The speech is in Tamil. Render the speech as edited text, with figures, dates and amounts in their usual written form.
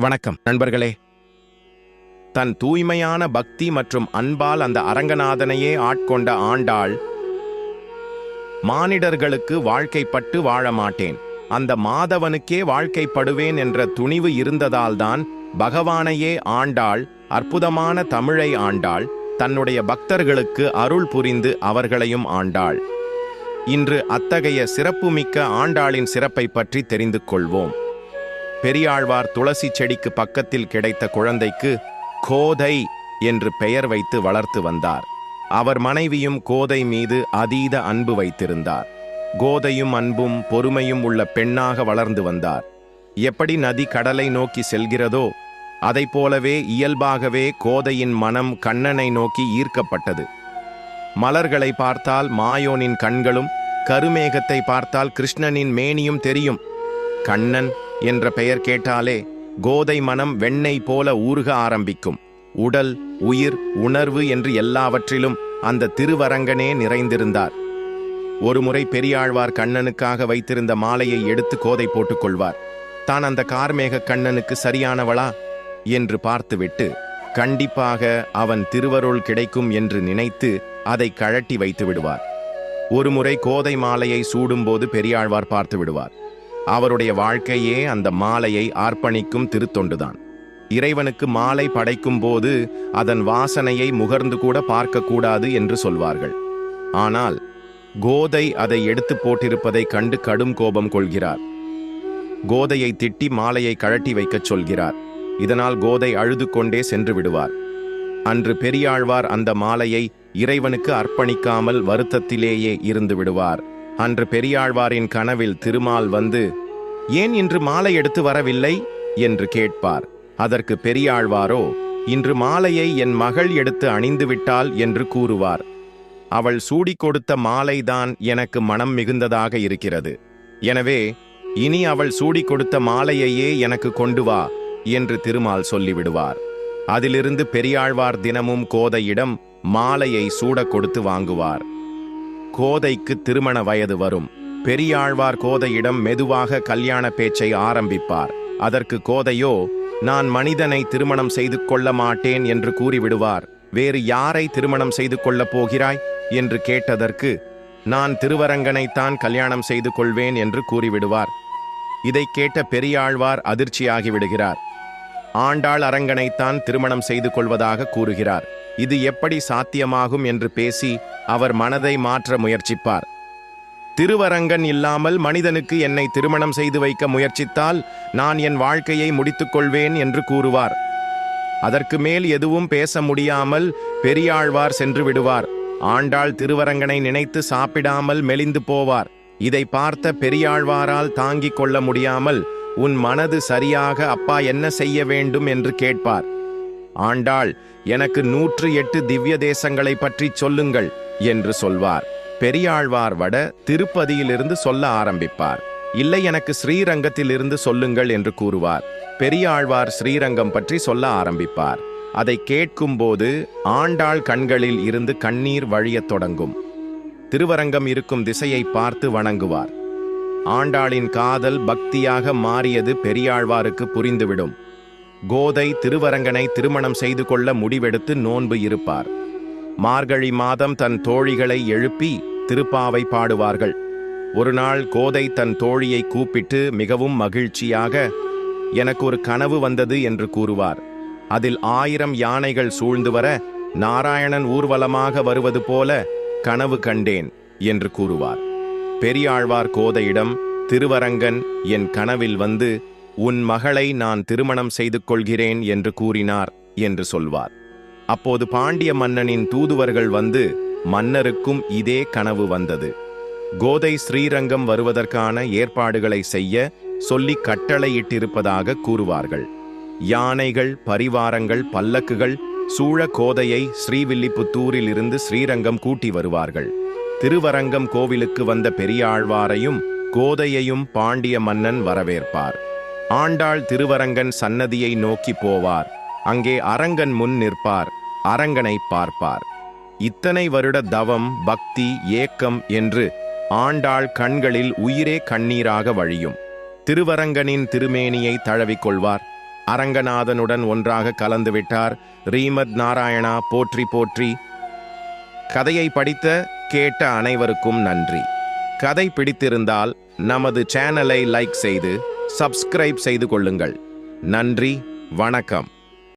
வணக்கம் நண்பர்களே. தன் தூய்மையான பக்தி மற்றும் அன்பால் அந்த அரங்கநாதனையே ஆட்கொண்ட ஆண்டாள், மானிடர்களுக்கு வாழ்க்கைப்பட்டு வாழ மாட்டேன், அந்த மாதவனுக்கே வாழ்க்கைப்படுவேன் என்ற துணிவு இருந்ததால்தான் பகவானையே ஆண்டாள், அற்புதமான தமிழை ஆண்டாள், தன்னுடைய பக்தர்களுக்கு அருள் புரிந்து அவர்களையும் ஆண்டாள். இன்று அத்தகைய சிறப்புமிக்க ஆண்டாளின் சிறப்பை பற்றி தெரிந்து கொள்வோம். பெரியாழ்வார் துளசி செடிக்கு பக்கத்தில் கிடைத்த குழந்தைக்கு கோதை என்று பெயர் வைத்து வளர்த்து வந்தார். அவர் மனைவியும் கோதை மீது அதீத அன்பு வைத்திருந்தார். கோதையும் அன்பும் பொறுமையும் உள்ள பெண்ணாக வளர்ந்து வந்தார். எப்படி நதி கடலை நோக்கி செல்கிறதோ அதைப் போலவே இயல்பாகவே கோதையின் மனம் கண்ணனை நோக்கி ஈர்க்கப்பட்டது. மலர்களை பார்த்தால் மாயோனின் கண்களும், கருமேகத்தை பார்த்தால் கிருஷ்ணனின் மேனியும் தெரியும். கண்ணன் என்ற பெயர் கேட்டாலே கோதை மனம் வெண்ணெய் போல ஊறுக ஆரம்பிக்கும். உடல், உயிர், உணர்வு என்று எல்லாவற்றிலும் அந்த திருவரங்கனே நிறைந்திருந்தார். ஒருமுறை பெரியாழ்வார் கண்ணனுக்காக வைத்திருந்த மாலையை எடுத்து கோதை போட்டுக்கொள்வார். தான் அந்த கார்மேக கண்ணனுக்கு சரியானவளா என்று பார்த்துவிட்டு கண்டிப்பாக அவன் திருவருள் கிடைக்கும் என்று நினைத்து அதை கழட்டி வைத்து விடுவார். ஒருமுறை கோதை மாலையை சூடும்போது பெரியாழ்வார் பார்த்து விடுவார். அவருடைய வாழ்க்கையே அந்த மாலையை அர்ப்பணிக்கும் திருத்தொண்டுதான். இறைவனுக்கு மாலை படைக்கும் போது அதன் வாசனையை முகர்ந்து கூட பார்க்கக்கூடாது என்று சொல்வார்கள். ஆனால் கோதை அதை எடுத்து போட்டிருப்பதை கண்டு கடும் கோபம் கொள்கிறார். கோதையை திட்டி மாலையை கழட்டி வைக்கச் சொல்கிறார். இதனால் கோதை அழுது கொண்டே சென்று விடுவார். அன்று பெரியாழ்வார் அந்த மாலையை இறைவனுக்கு அர்ப்பணிக்காமல் வருத்தத்திலேயே இருந்து விடுவார். அன்று பெரியாழ்வாரின் கனவில் திருமால் வந்து, ஏன் இன்று மாலை எடுத்து வரவில்லை என்று கேட்பார். அதற்கு பெரியாழ்வாரோ, இன்று மாலையை என் மகள் எடுத்து அணிந்துவிட்டாள் என்று கூறுவார். அவள் சூடிக் கொடுத்த மாலைதான் எனக்கு மனம் மிகுந்ததாக இருக்கிறது. எனவே இனி அவள் சூடிக் கொடுத்த மாலையையே எனக்கு கொண்டு வா என்று திருமால் சொல்லிவிடுவார். அதிலிருந்து பெரியாழ்வார் தினமும் கோதையிடம் மாலையை சூடக் கொடுத்து வாங்குவார். கோதைக்கு திருமண வயது வரும். பெரியாழ்வார் கோதையிடம் மெதுவாக கல்யாண பேச்சை ஆரம்பிப்பார். அதற்கு கோதையோ, நான் மனிதனை திருமணம் செய்து கொள்ள மாட்டேன் என்று கூறிவிடுவார். வேறு யாரை திருமணம் செய்து கொள்ளப் போகிறாய் என்று கேட்டதற்கு, நான் திருவரங்கனைத்தான் கல்யாணம் செய்து கொள்வேன் என்று கூறிவிடுவார். இதை கேட்ட பெரியாழ்வார் அதிர்ச்சியாகி விடுகிறார். ஆண்டாள் அரங்கனைத்தான் திருமணம் செய்து கொள்வதாக கூறுகிறார். இது எப்படி சாத்தியமாகும் என்று பேசி அவர் மனதை மாற்ற முயற்சிப்பார். திருவரங்கன் இல்லாமல் மனிதனுக்கு என்னை திருமணம் செய்து வைக்க முயற்சித்தால் நான் என் வாழ்க்கையை முடித்துக் கொள்வேன் என்று கூறுவார். அதற்கு மேல் எதுவும் பேச முடியாமல் பெரியாழ்வார் சென்று விடுவார். ஆண்டாள் திருவரங்கனை நினைத்து சாப்பிடாமல் மெலிந்து போவார். இதை பார்த்த பெரியாழ்வாரால் தாங்கிக் கொள்ள முடியாமல், உன் மனது சரியாக அப்பா என்ன செய்ய வேண்டும் என்று கேட்பார். ஆண்டாள், எனக்கு 108 திவ்ய தேசங்களை பற்றி சொல்லுங்கள் என்று சொல்வார். பெரியாழ்வார் வட திருப்பதியிலிருந்து சொல்ல ஆரம்பிப்பார். இல்லை, எனக்கு ஸ்ரீரங்கத்திலிருந்து சொல்லுங்கள் என்று கூறுவார். பெரியாழ்வார் ஸ்ரீரங்கம் பற்றி சொல்ல ஆரம்பிப்பார். அதை கேட்கும்போது ஆண்டாள் கண்களில் இருந்து கண்ணீர் வழியத் தொடங்கும். திருவரங்கம் இருக்கும் திசையை பார்த்து வணங்குவார். ஆண்டாளின் காதல் பக்தியாக மாறியது பெரியாழ்வாருக்கு புரிந்துவிடும். கோதை திருவரங்கனை திருமணம் செய்து கொள்ள முடிவெடுத்து நோன்பு இருப்பார். மார்கழி மாதம் தன் தோழிகளை எழுப்பி திருப்பாவை பாடுவார்கள். ஒரு நாள் கோதை தன் தோழியை கூப்பிட்டு மிகவும் மகிழ்ச்சியாக, எனக்கு ஒரு கனவு வந்தது என்று கூறுவார். அதில் 1000 யானைகள் சூழ்ந்து வர நாராயணன் ஊர்வலமாக வருவது போல கனவு கண்டேன் என்று கூறுவார். பெரியாழ்வார் கோதையிடம், திருவரங்கன் என் கனவில் வந்து உன் மகளை நான் திருமணம் செய்து கொள்கிறேன் என்று கூறினார் என்று சொல்வார். அப்போது பாண்டிய மன்னனின் தூதுவர்கள் வந்து, மன்னருக்கும் இதே கனவு வந்தது. கோதை ஸ்ரீரங்கம் வருவதற்கான ஏற்பாடுகளை செய்ய சொல்லி கட்டளையிட்டிருப்பதாக கூறுவார்கள். யானைகள், பரிவாரங்கள், பல்லக்குகள் சூழ கோதையை ஸ்ரீவில்லிபுத்தூரில் இருந்து ஸ்ரீரங்கம் கூட்டி வருவார்கள். திருவரங்கம் கோவிலுக்கு வந்த பெரியாழ்வாரையும் கோதையையும் பாண்டிய மன்னன் வரவேற்பார். ஆண்டாள் திருவரங்கன் சன்னதியை நோக்கி போவார். அங்கே அரங்கன் முன் நிற்பார். அரங்கனை பார்ப்பார். இத்தனை வருட தவம், பக்தி, ஏக்கம் என்று ஆண்டாள் கண்களில் உயிரே கண்ணீராக வழியும். திருவரங்கனின் திருமேனியை தழுவிக்கொள்வார். அரங்கநாதனுடன் ஒன்றாக கலந்துவிட்டார். ரீமத் நாராயணா போற்றி போற்றி. கதையை படித்த கேட்ட அனைவருக்கும் நன்றி. கதை பிடித்திருந்தால் நமது சேனலை லைக் செய்து சப்ஸ்கிரைப் செய்து கொள்ளுங்கள். நன்றி, வணக்கம்.